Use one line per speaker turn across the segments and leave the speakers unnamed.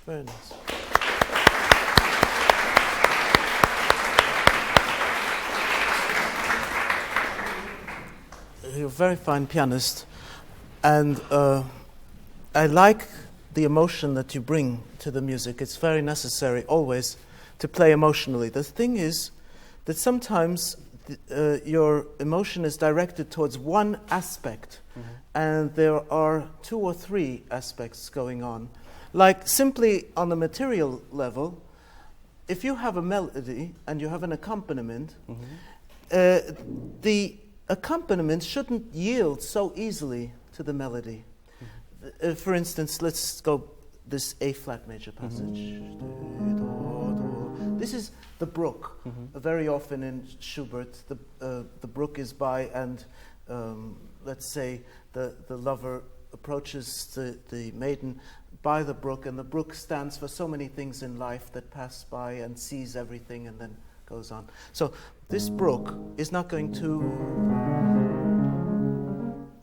Very nice. You're a very fine pianist, and I like the emotion that you bring to the music. It's very necessary always to play emotionally. The thing is that sometimes your emotion is directed towards one aspect, and there are 2 or 3 aspects going on. Like simply on the material level, if you have a melody and you have an accompaniment, the accompaniment shouldn't yield so easily to the melody. For instance, let's go this A flat major passage. This is the brook. Very often in Schubert, the brook is by, and let's say the lover approaches the maiden by the brook, and the brook stands for so many things in life that pass by and sees everything and then goes on. So this brook is not going to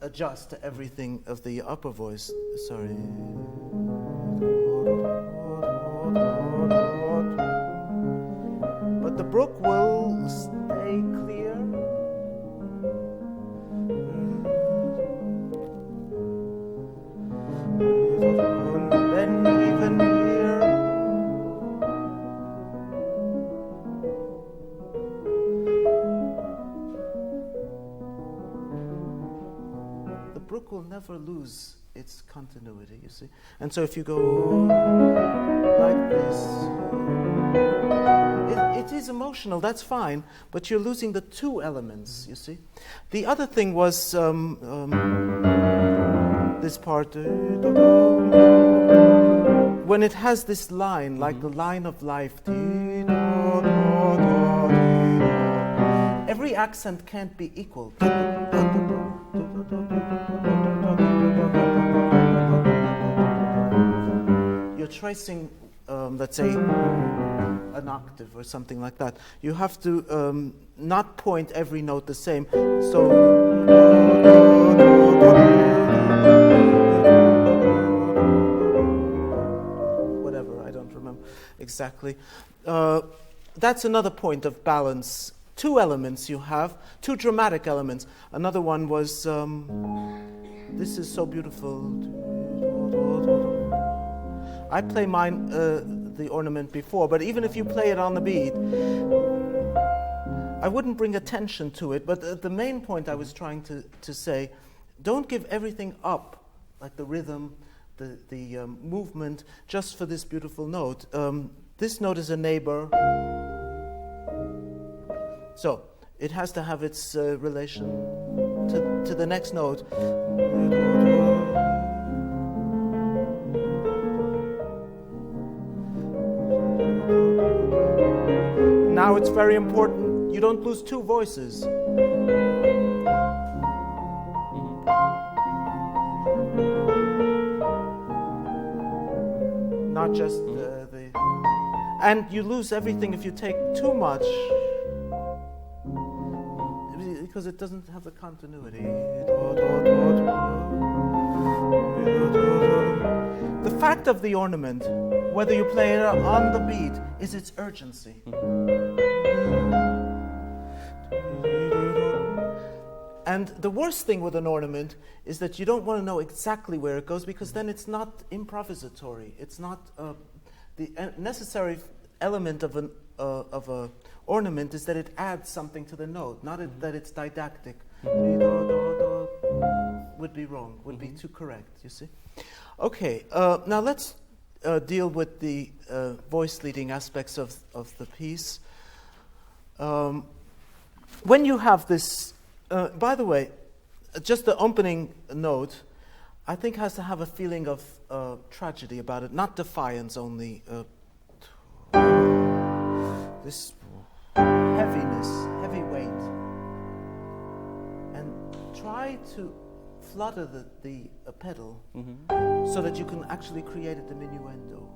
adjust to everything of the upper voice. Sorry. But the brook will stay clear. Then even here. The brook will never lose its continuity, you see. And so if you go like this, it is emotional, that's fine, but you're losing the 2 elements, you see. The other thing was this part, when it has this line, like the line of life, every accent can't be equal. You're tracing, let's say, an octave or something like that. You have to not point every note the same. So, whatever, I don't remember exactly. That's another point of balance. 2 elements you have, 2 dramatic elements. Another one was, this is so beautiful. I play mine, the ornament before, but even if you play it on the beat, I wouldn't bring attention to it. But the main point I was trying to say, don't give everything up, like the rhythm, the movement, just for this beautiful note. This note is a neighbor. So it has to have its relation to the next note. Now it's very important you don't lose 2 voices. Not just the... And you lose everything if you take too much, because it doesn't have the continuity. The fact of the ornament, whether you play it on the beat, is its urgency. And the worst thing with an ornament is that you don't want to know exactly where it goes, because then it's not improvisatory. It's not the necessary element of an ornament is that it adds something to the note, not that it's didactic. Would be wrong, would be too correct, you see. Okay, now let's deal with the voice leading aspects of the piece. When you have this, by the way, just the opening note, I think has to have a feeling of tragedy about it, not defiance only. This heaviness, heavy weight, and try to flutter the pedal so that you can actually create a diminuendo.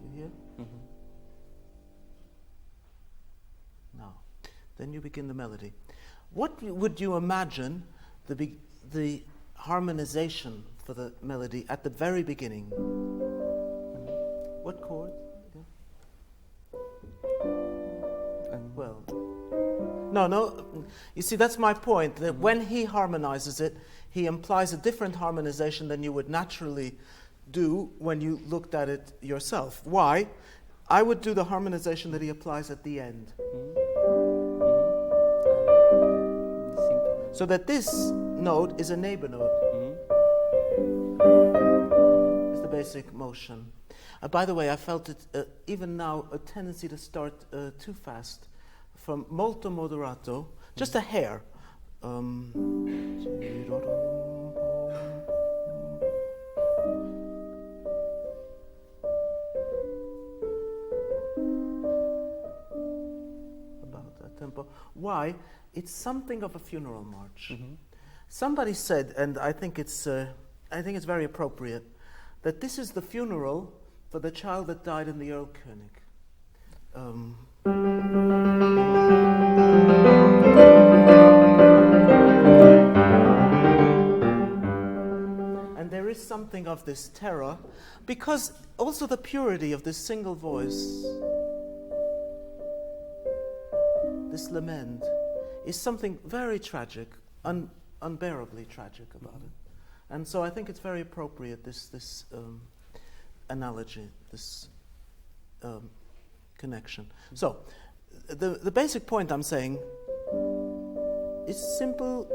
You hear? Now, then you begin the melody. What would you imagine the harmonization for the melody at the very beginning? What chord? Well, no. You see, that's my point. That when he harmonizes it, he implies a different harmonization than you would naturally do when you looked at it yourself. Why? I would do the harmonization that he applies at the end. So that this note is a neighbor note. It's the basic motion. By the way, I felt it, even now, a tendency to start too fast. From molto moderato, just a hair. About that tempo. Why? It's something of a funeral march. Somebody said, and I think it's very appropriate, that this is the funeral for the child that died in the Erlkönig. And there is something of this terror, because also the purity of this single voice, this lament, is something very tragic, unbearably tragic about it. And so I think it's very appropriate, this analogy, this connection. So, the basic point I'm saying is simple,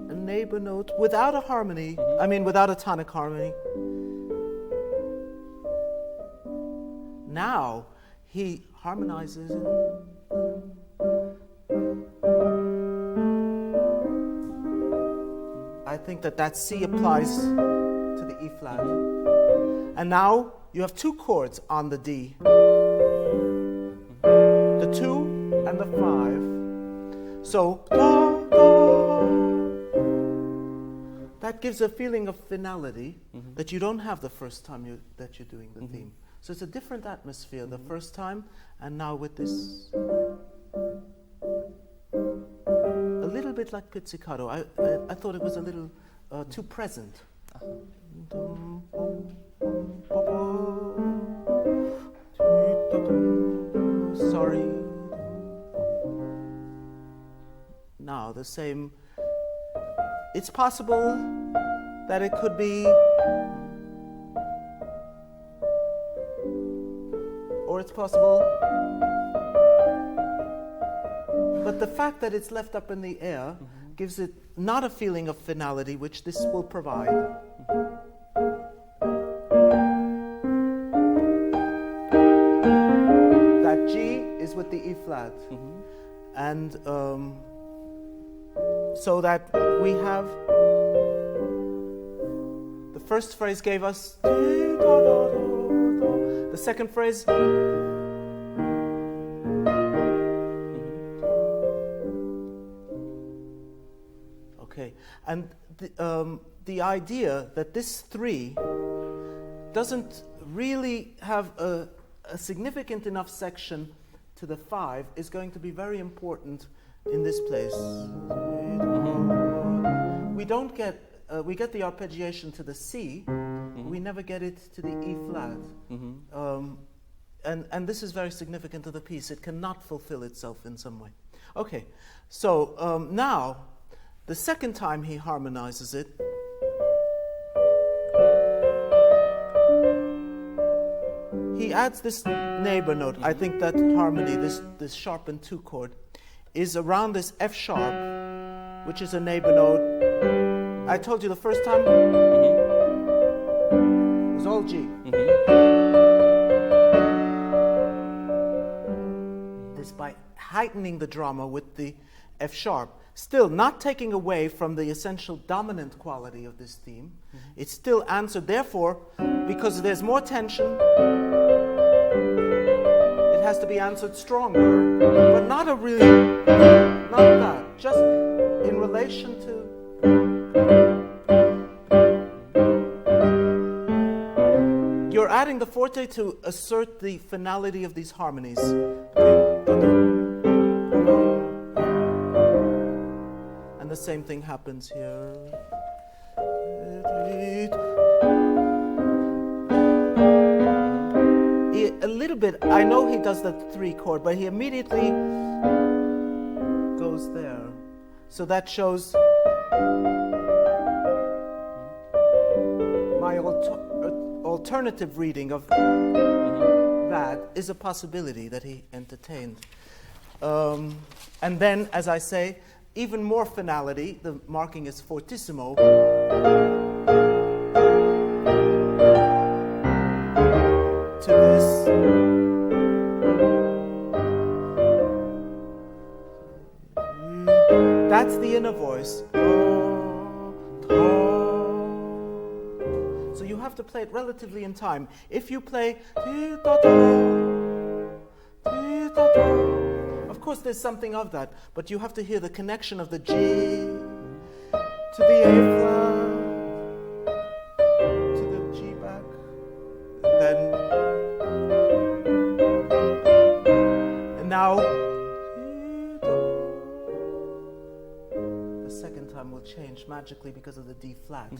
a neighbor note without a harmony, without a tonic harmony. Now he harmonizes it. I think that C applies to the E flat. And now you have two chords on the D. The 2 and the 5. So, that gives a feeling of finality that you don't have the first time that you're doing the theme. So it's a different atmosphere the first time, and now with this. A little bit like pizzicato. I thought it was a little too present. Sorry. Now the same. It's possible that it could be, or it's possible, but the fact that it's left up in the air gives it not a feeling of finality, which this will provide. That G is with the E flat. And so that we have, the first phrase gave us, the second phrase, okay, and the idea that this 3 doesn't really have a significant enough section to the 5 is going to be very important in this place. We don't get, we get the arpeggiation to the C, we never get it to the E flat. And this is very significant to the piece. It cannot fulfill itself in some way. Okay, so now, the second time he harmonizes it, he adds this neighbor note. I think that harmony, this sharpened 2 chord, is around this F sharp, which is a neighbor note. I told you the first time it was all G. This by heightening the drama with the F sharp, still not taking away from the essential dominant quality of this theme. It's still answered, therefore, because there's more tension, it has to be answered stronger, but not that, just in relation to. You're adding the forte to assert the finality of these harmonies. And the same thing happens here. bit, I know he does the 3 chord, but he immediately goes there. So that shows my alternative reading of that is a possibility that he entertained. And then, as I say, even more finality, the marking is fortissimo. To this. That's the inner voice. So you have to play it relatively in time. If you play, of course there's something of that, but you have to hear the connection of the G to the A flat, to the G back, then, and now, the second time will change magically because of the D flat.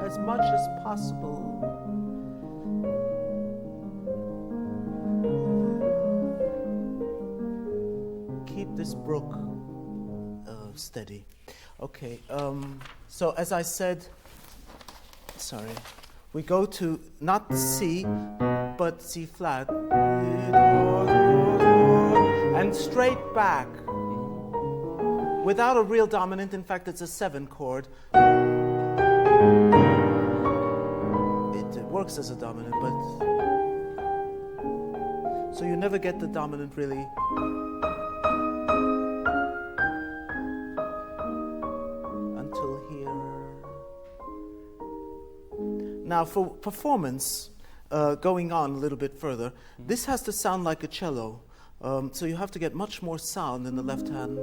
As much as possible. Keep this brook steady. Okay, so as I said, we go to not C, but C flat, and straight back, without a real dominant. In fact, it's a 7 chord. It works as a dominant, but so you never get the dominant really. Until here. Now for performance, going on a little bit further, this has to sound like a cello. So you have to get much more sound in the left hand.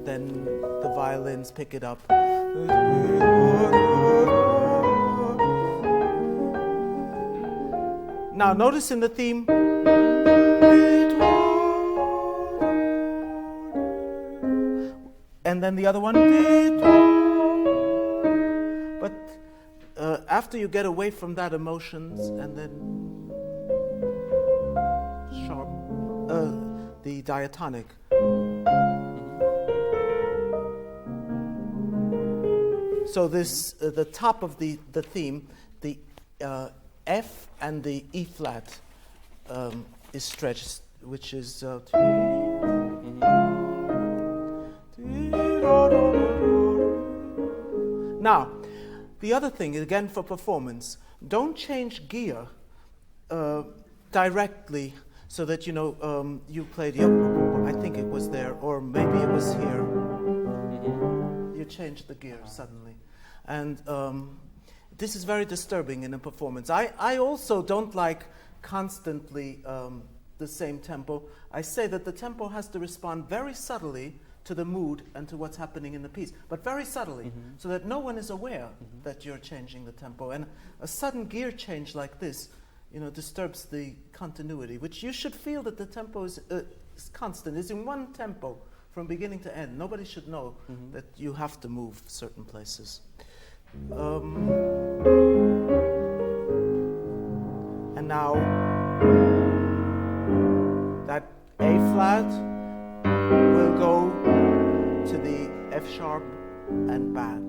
Then the violins pick it up. Now notice in the theme, and then the other one, but after you get away from that emotions and then sharp, the diatonic. So this, the top of the theme, the F and the E flat is stretched, which is Now, the other thing, again for performance, don't change gear directly so that you played the, I think it was there, or maybe it was here. You change the gear suddenly. And this is very disturbing in a performance. I also don't like constantly the same tempo. I say that the tempo has to respond very subtly to the mood and to what's happening in the piece, but very subtly, so that no one is aware that you're changing the tempo. And a sudden gear change like this, disturbs the continuity, which you should feel that the tempo is constant. It's in one tempo from beginning to end. Nobody should know that you have to move certain places. And now that A flat will go to the F sharp and back.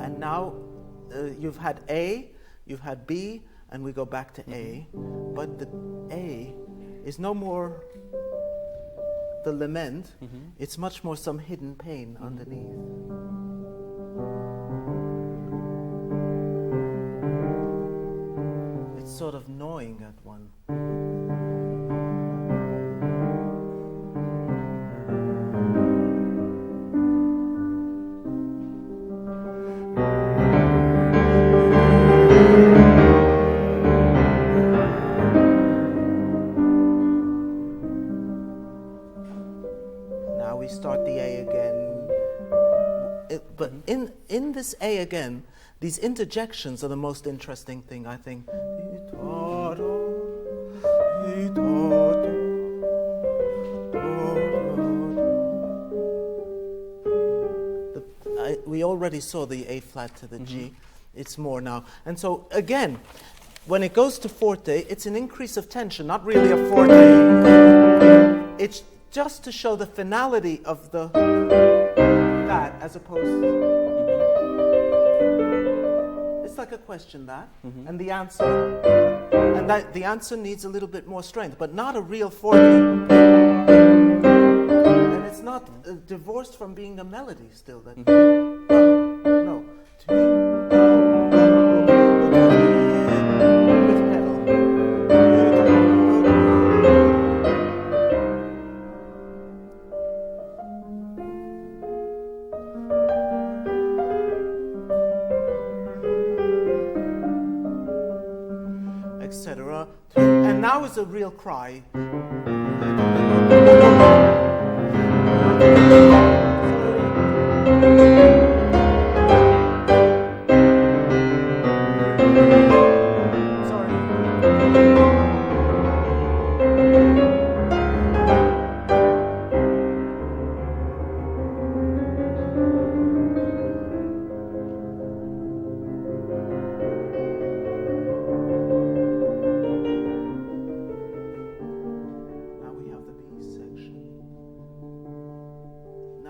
And now you've had A, you've had B, and we go back to A. But the A is no more the lament, it's much more some hidden pain underneath. It's sort of gnawing at one. this A again, these interjections are the most interesting thing, I think. We already saw the A flat to the G. It's more now. And so, again, when it goes to forte, it's an increase of tension, not really a forte. It's just to show the finality of the that as opposed to... It's like a question, that, and the answer. And that the answer needs a little bit more strength, but not a real forte. And it's not divorced from being a melody still. That no. Etc. And now is a real cry.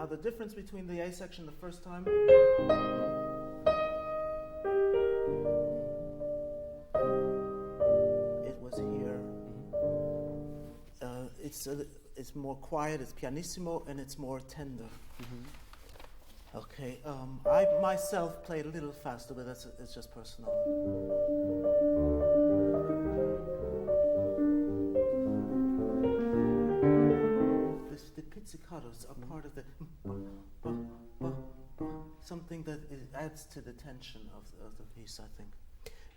The difference between the A section the first time it was here. It's more quiet, it's pianissimo, and it's more tender. Okay, I myself played a little faster, but it's just personal. The pizzicatos are part of the something that adds to the tension of the piece, I think.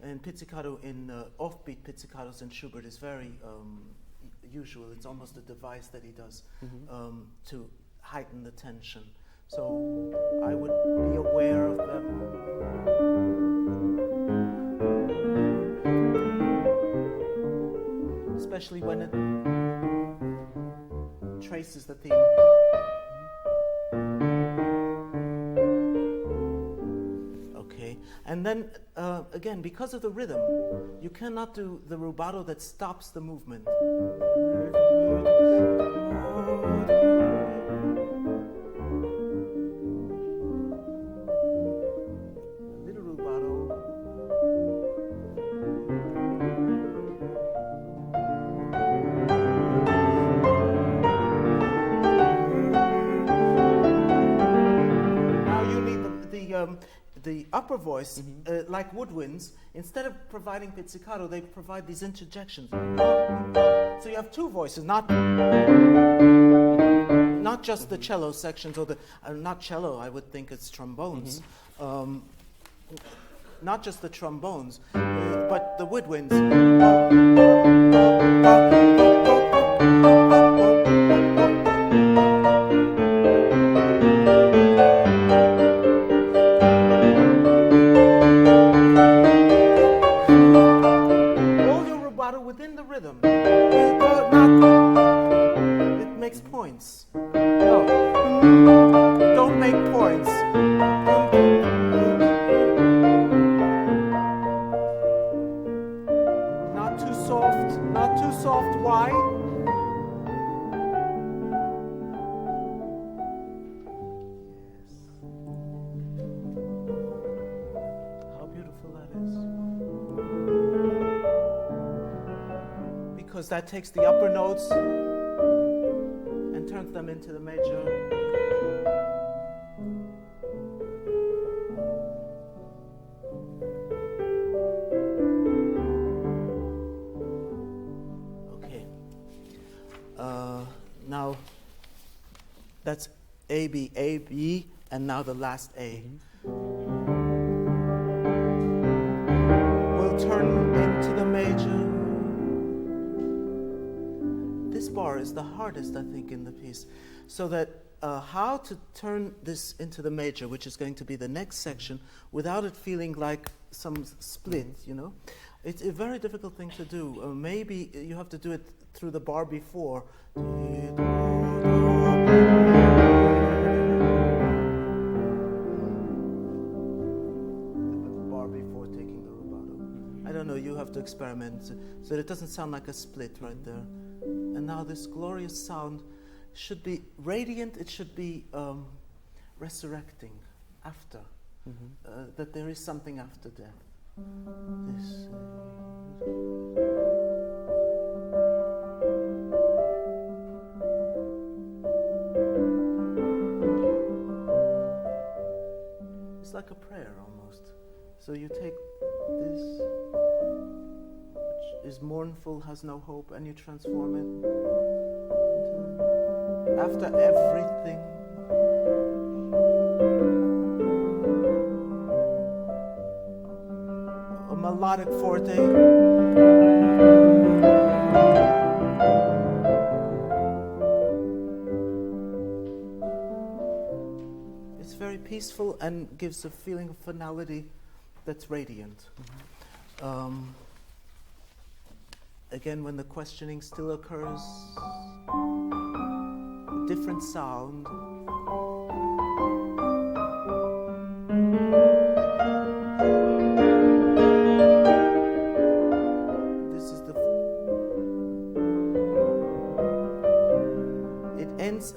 And pizzicato in offbeat pizzicatos in Schubert is very usual. It's almost a device that he does to heighten the tension. So I would be aware of them. Especially when it traces the theme. Okay, and then again, because of the rhythm, you cannot do the rubato that stops the movement. The upper voice, like woodwinds, instead of providing pizzicato, they provide these interjections. So you have two voices, not just the cello sections, or the not cello. I would think it's trombones, not just the trombones, but the woodwinds. Within the rhythm, it makes points. No, don't make points. Not too soft, not too soft. Why? Yes. How beautiful that is. Because that takes the upper notes and turns them into the major. Okay. Now that's A, B, A, B, and now the last A. We'll turn into the major. This bar is the hardest, I think, in the piece, so that how to turn this into the major, which is going to be the next section, without it feeling like some split, you know. It's a very difficult thing to do. Maybe you have to do it through the bar before. I don't know, you have to experiment so that it doesn't sound like a split right there. And now this glorious sound should be radiant, it should be resurrecting after, that there is something after death. This. It's like a prayer almost. So you take this, which is mournful, has no hope, and you transform it into, after everything, a melodic forte. It's very peaceful and gives a feeling of finality that's radiant. Again, when the questioning still occurs, a different sound. This is it ends,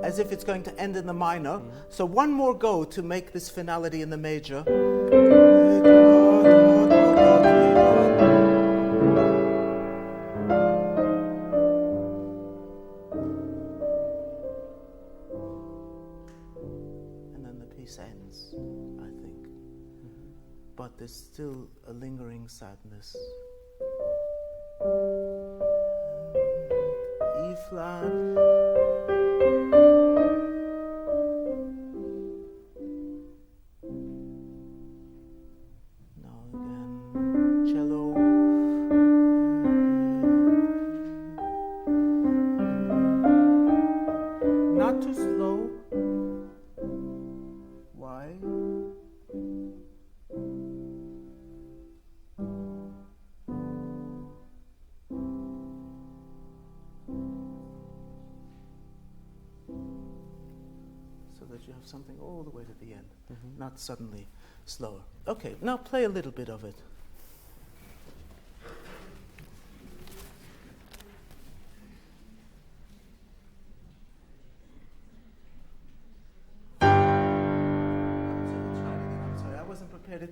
as if it's going to end in the minor. So one more go to make this finality in the major. And then the piece ends, I think. But there's still a lingering sadness. E flat. You have something all the way to the end, not suddenly slower. Okay, now play a little bit of it. I'm sorry, I wasn't prepared.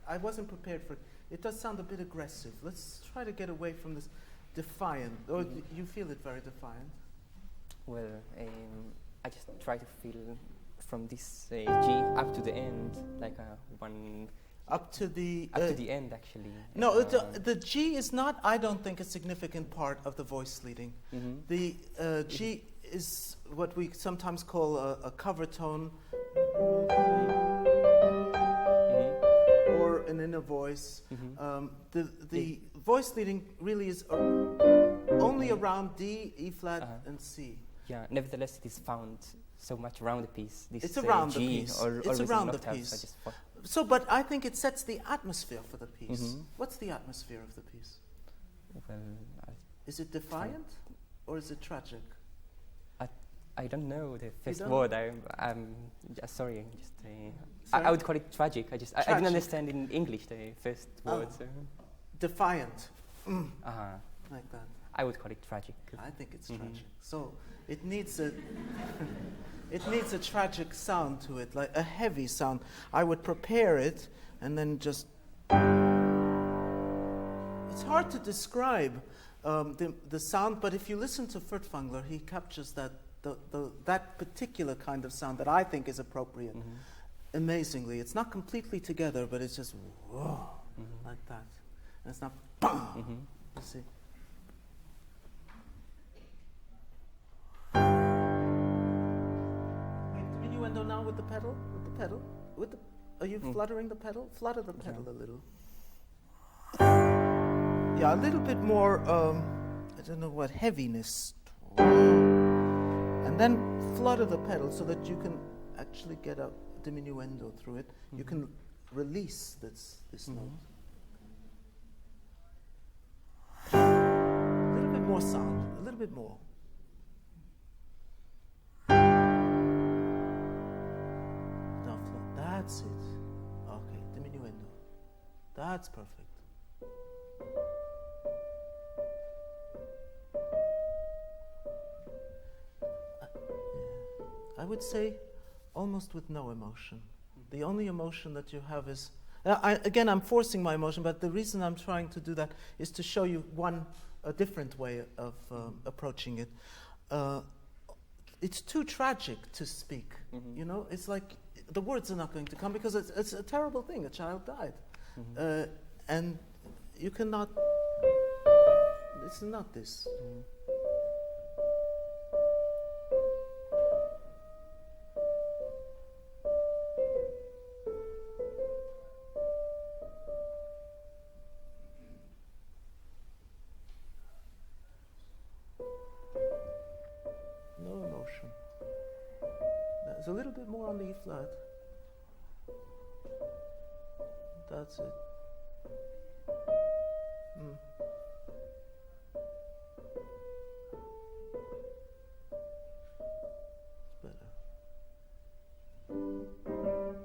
I wasn't prepared for it. It does sound a bit aggressive. Let's try to get away from this defiant. Or you feel it very defiant?
Well, I just try to feel from this G up to the end, like one.
Up to the
end, actually.
No, the G is not, I don't think, a significant part of the voice leading. The G is what we sometimes call a cover tone, or an inner voice. The voice leading really is only around D, E flat, and C.
Yeah, nevertheless, it is found so much around the piece.
It's around
G
the piece. It's around the piece. So, but I think it sets the atmosphere for the piece. What's the atmosphere of the piece?
Well,
is it defiant or is it tragic?
I don't know the first word. I'm just sorry. I would call it tragic. I didn't understand in English the first word. So.
Defiant. Like that.
I would call it tragic.
I think it's tragic. So it needs a it needs a tragic sound to it, like a heavy sound. I would prepare it and then just. It's hard to describe the sound, but if you listen to Furtwängler, he captures that particular kind of sound that I think is appropriate. Amazingly, it's not completely together, but it's just whoa, like that. And it's not. You see. Innuendo now with the pedal, are you fluttering the pedal? Flutter the pedal a little. Yeah, a little bit more, I don't know what, heaviness. And then flutter the pedal so that you can actually get a diminuendo through it. You can release this note. A little bit more sound, a little bit more. Down float. That's it. Okay, diminuendo. That's perfect. I would say almost with no emotion. The only emotion that you have is... I'm forcing my emotion, but the reason I'm trying to do that is to show you a different way of approaching it. It's too tragic to speak, you know? It's like the words are not going to come because it's a terrible thing. A child died. And you cannot... It's not this. There's a little bit more on the E flat. That's it. It's better.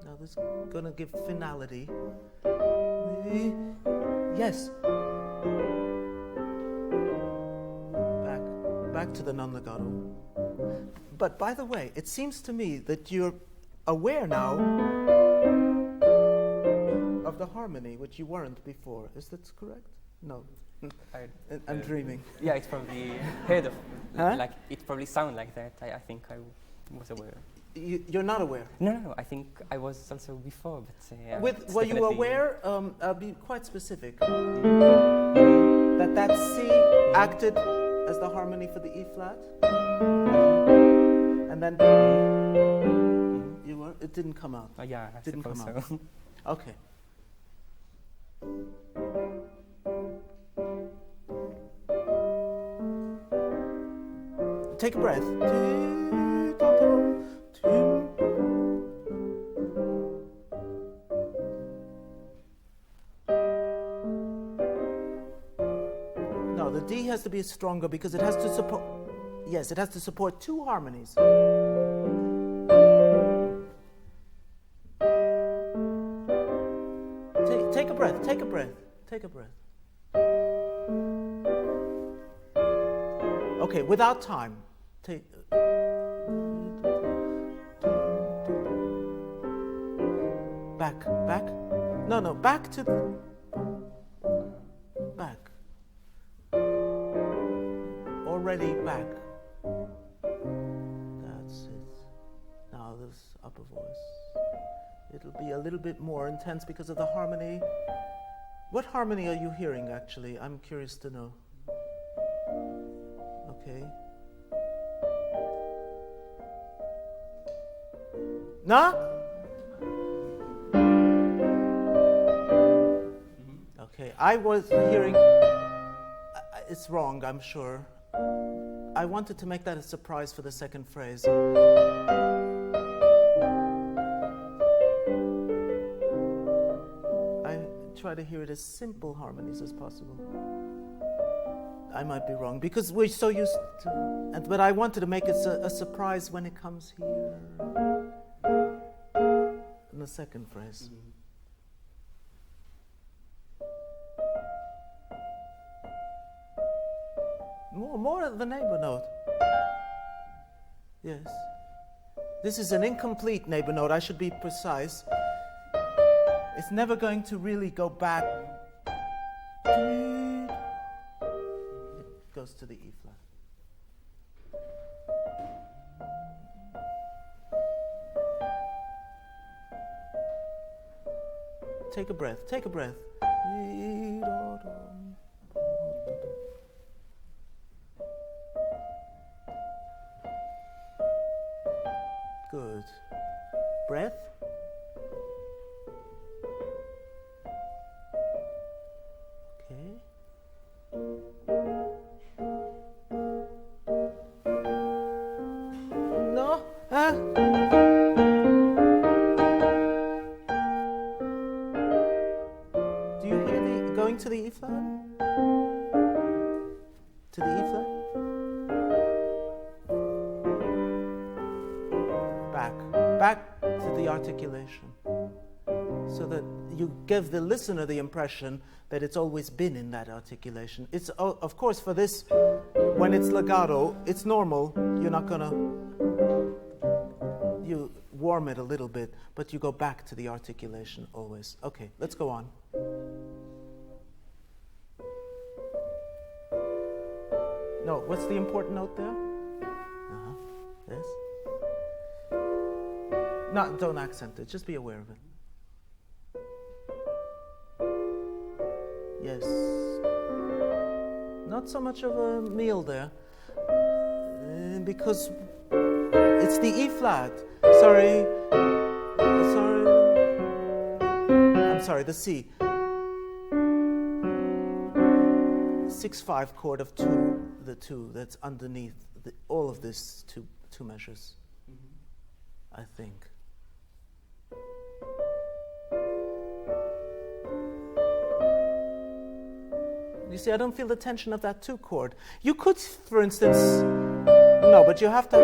Now this is gonna give finality. Yes. Back to the non-legato. But by the way, it seems to me that you're aware now of the harmony, which you weren't before. Is that correct? No. I'm dreaming.
Yeah, it's probably heard of. Like it probably sounds like that. I think I was aware.
You're not aware?
No. I think I was also before, but.
Were you aware? I'll be quite specific. That C acted as the harmony for the E flat. And then it didn't come out.
Oh yeah, I
didn't come out.
So.
Okay. Take a breath. No, the D has to be stronger because it has to support. Yes, it has to support two harmonies. Take a breath, take a breath, take a breath. Okay, without time. Back. No, back to back. Already back. That's it. Now this upper voice. It'll be a little bit more intense because of the harmony. What harmony are you hearing, actually? I'm curious to know. Okay. No? Okay, I was hearing... it's wrong, I'm sure. I wanted to make that a surprise for the second phrase. I try to hear it as simple harmonies as possible. I might be wrong because we're so used to... but I wanted to make it a surprise when it comes here. In the second phrase. More of the neighbor note. Yes. This is an incomplete neighbor note. I should be precise. It's never going to really go back. It goes to the E flat. Take a breath. Take a breath. Good. Breath. Okay. going to the E flat? To the E flat? Back to the articulation. So that you give the listener the impression that it's always been in that articulation. It's, of course, for this, when it's legato, it's normal. You're not gonna, you warm it a little bit, but you go back to the articulation always. Okay, let's go on. No, what's the important note there? This. No, don't accent it, just be aware of it. Yes. Not so much of a meal there, because it's the E flat. Sorry, I'm sorry, the C. 6/5 chord of 2, the 2 that's underneath all of this two measures, I think. You see, I don't feel the tension of that 2 chord. You could, for instance, no, but you have to,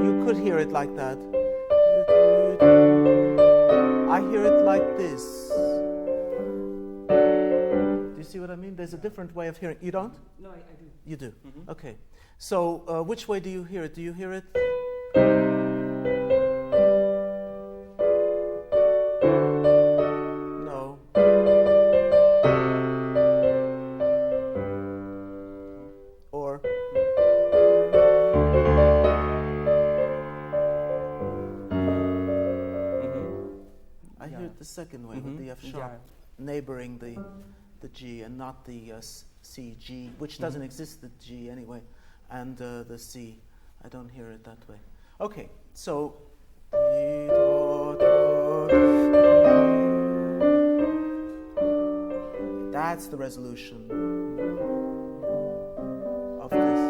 you could hear it like that. I hear it like this. Do you see what I mean? There's a different way of hearing. You don't?
No, I do.
You do? Mm-hmm. Okay. So which way do you hear it? Do you hear it? No. Or? I hear it the second way with the F sharp neighboring the G and not the C, G, which doesn't exist, the G anyway, and the C. I don't hear it that way. Okay, so that's the resolution of this.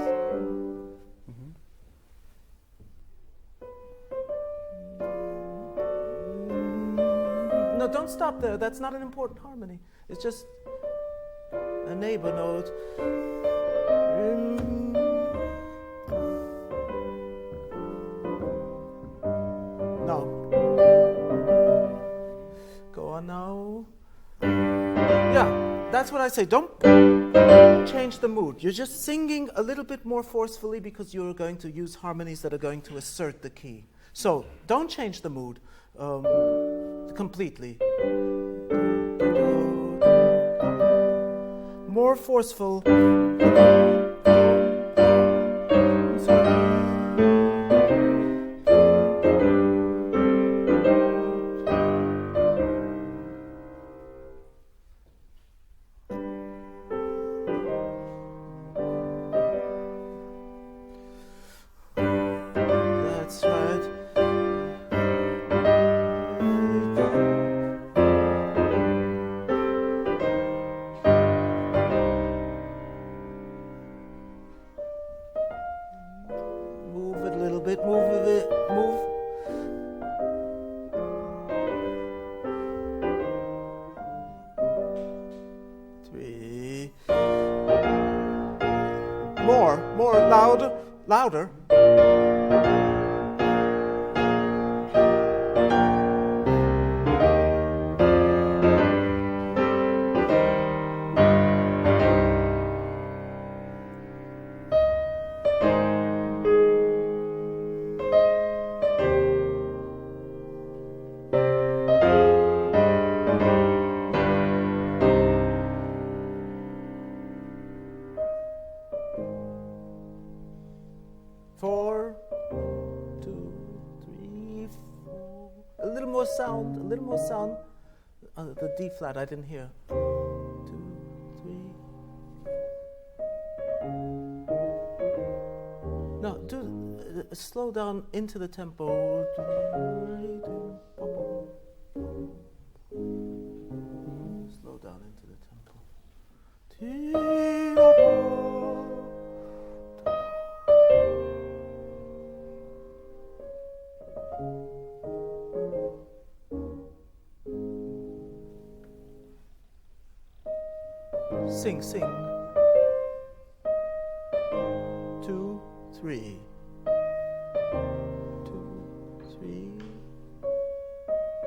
No, don't stop there. That's not an important harmony. It's just a neighbor note. No. Go on now. Yeah, that's what I say. Don't change the mood. You're just singing a little bit more forcefully because you're going to use harmonies that are going to assert the key. So don't change the mood completely. More forceful. That's right. Move it a little bit, move it, move. Three. More, louder, louder. Four, 2, 3, 4. A little more sound, a little more sound. The D flat I didn't hear. 2, 3. No, slow down into the tempo. Slow down into the tempo. Sing, sing. 2, 3. 2, 3.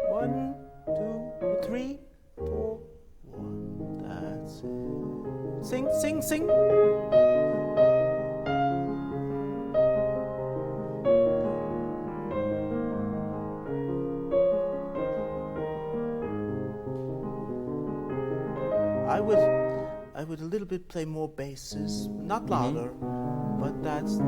1, 2, 3, 4, 1. That's it. Sing, sing, sing. I would a little bit play more basses, not louder, but that's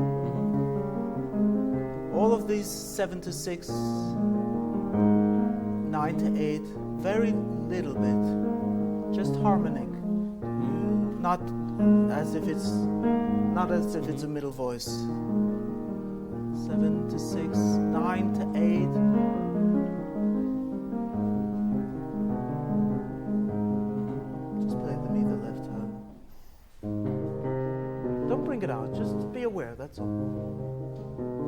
all of these 7 to 6, 9 to 8, very little bit, just harmonic, not as if it's a middle voice. 7 to 6, 9 to 8. It out, just be aware, that's all.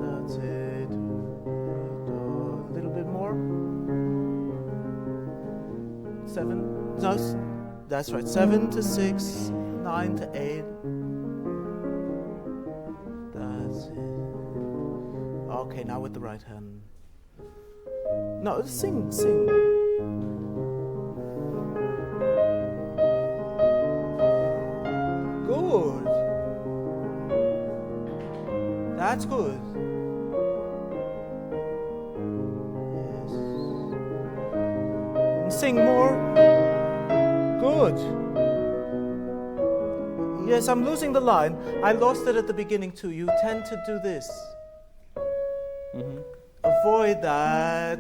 That's it. A little bit more. 7, no, that's right, 7 to 6, 9 to 8. That's it. Okay, now with the right hand. No, sing, sing. Good. That's good. Yes. And sing more. Good. Yes, I'm losing the line. I lost it at the beginning too. You tend to do this. Avoid that.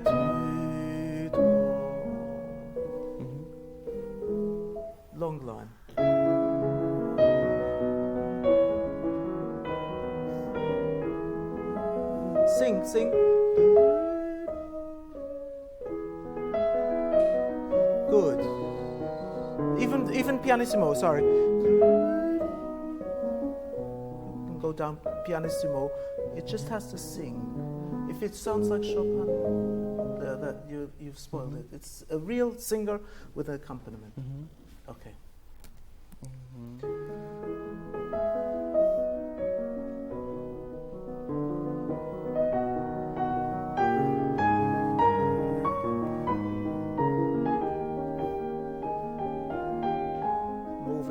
Long line. Sing, sing. Good. Even pianissimo, sorry. You can go down pianissimo. It just has to sing. If it sounds like Chopin, you've spoiled it. It's a real singer with an accompaniment. Okay.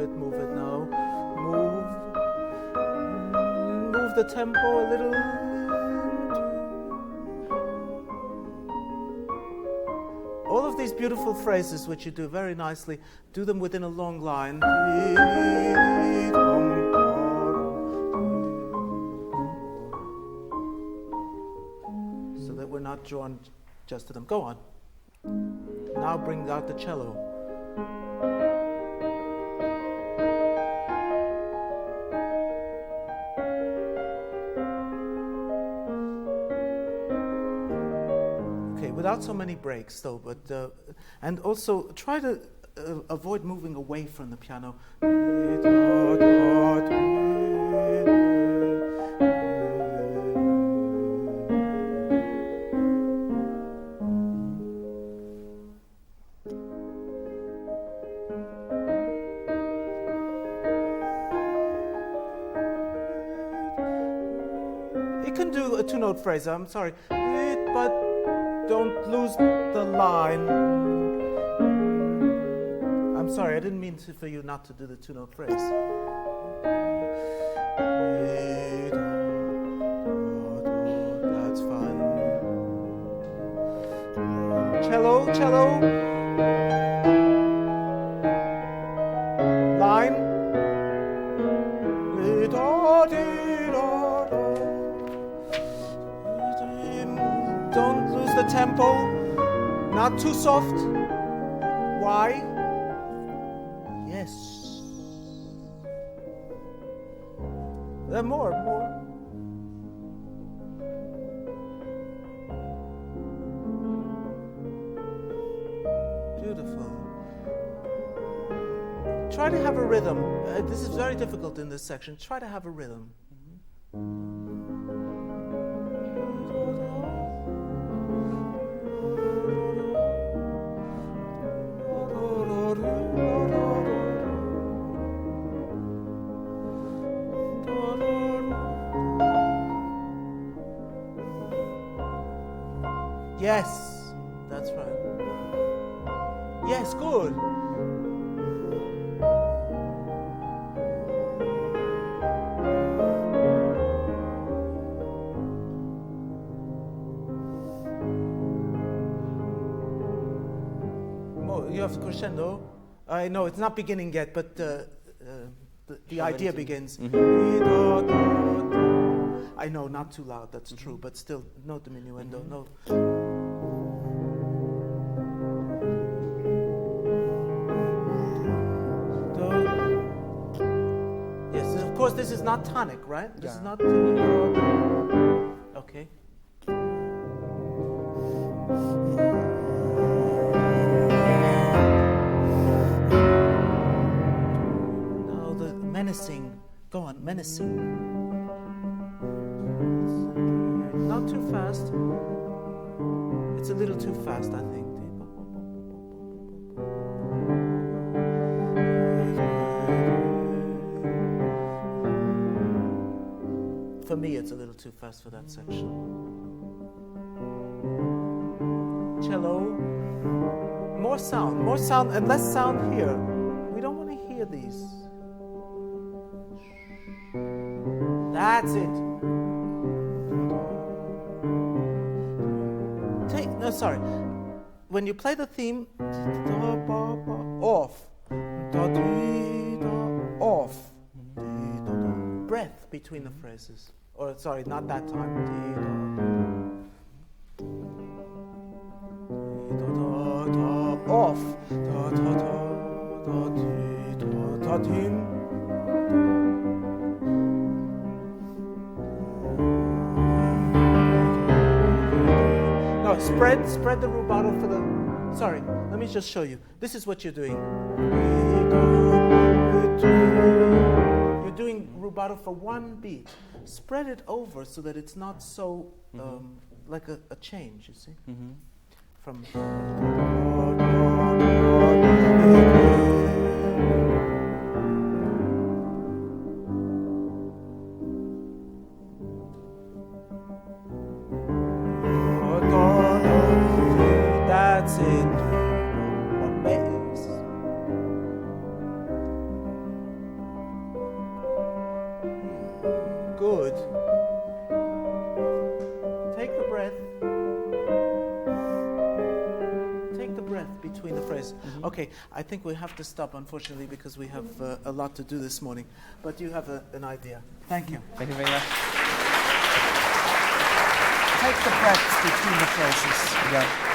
Move it now. Move the tempo a little. All of these beautiful phrases which you do very nicely, do them within a long line. So that we're not drawn just to them. Go on. Now bring out the cello. Without so many breaks, though, but and also try to avoid moving away from the piano. It can do a two-note phrase. I'm sorry, but don't lose the line. I'm sorry, I didn't mean for you not to do the two-note phrase. That's fine. Cello, cello. Line. Don't lose the tempo, not too soft. Why? Yes. More. Beautiful. Try to have a rhythm. This is very difficult in this section. Try to have a rhythm. Yes, that's right. Yes, good. You have crescendo. I know it's not beginning yet, but the idea begins. I know, not too loud, that's true, but still, no diminuendo, no. Yes, of course, this is not tonic, right? This is not. Okay. Now the menacing. Go on, menacing. Not too fast. It's a little too fast, I think. For me, it's a little too fast for that section. Cello. More sound, and less sound here. We don't want to hear these. That's it. Sorry. When you play the theme, off, off, breath between the phrases. Or sorry, not that time. Off. No, spread the rubato for the. Sorry, let me just show you. This is what you're doing. You're doing rubato for one beat. Spread it over so that it's not so like a change, you see? From. That's it. One bass. Good. Take the breath. Take the breath between the phrases. Okay, I think we have to stop, unfortunately, because we have a lot to do this morning. But you have an idea. Thank you.
Thank you very much.
Take the breaths between the phrases.
Yeah.